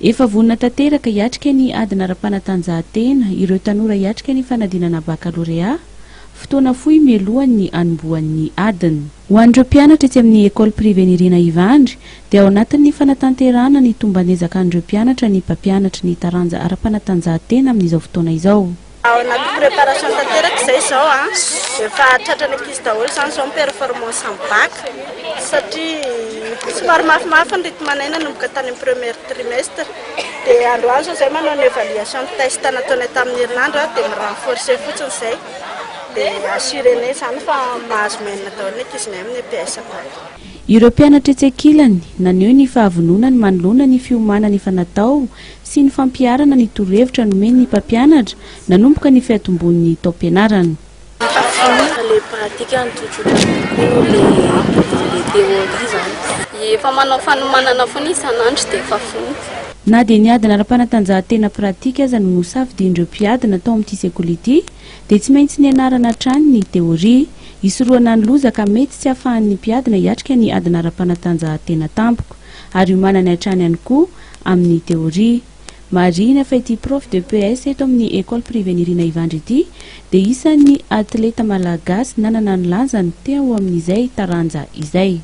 Efa vonina tanteraka hiatrika ny adina ara-panatanjahantena ireo tanora hiatrika ny fanadinana baccalauréat fotoana fohy mialohan'ny anombohan'ny adina. Ho an'ireo mpianatra etsy amin'ny école privée Nirina Ivandry dia ao anatin'ny fanatanterahana ny tomban'ezaka an'ireo mpianatra ny mpampianatra ny taranja ara-panatanjahantena amin'izao fotoana izao. Ao anaty préparation tanteraka izay izao efa tratrany ankizy daholo izany izao performance amin'ny bac satria somary mafimafy ny rythme manaina nomboka tany amin'ny premier trimestre dia androany izao izay manao ny évaluation de test nataonay tamin'ny herinandro dia mirenforcer fotsiny izay dia assurenay izany fa mahazo menina daholo ny ankizinay amin'ny EPS bac. Ireo mpianatra etsy ankilany naneho ny fahavonona ny manoloana ny fiomanana efa natao sy ny fampiarana ny torohevitra nomeny ny mpampianatra nanomboka ny fiatombon'ny taom-pianarana. Les pratiques en tout les théories zany. Efa manao fanomanana foana isan'andro dia efa fony. Na dia ny adina ara-panatanjahantena pratika aza no nosafidian'ireo mpiadina tao amin'ity sekoly ity dia tsy maintsy ny anarana hatrany ny teoria hisoroana ny lozaka mety tsy ahafahan'ny mpiadina hiatrika ny adina ara-panatanjahantena tampoka ary manana hatrany ihany koa amin'ny teoria. Marina fa ity prof de PS eto amin'ny école privée Nirina Ivandry ity dia isan'ny atleta malagasy nanana ny lanjany teo amin'izay taranja izay.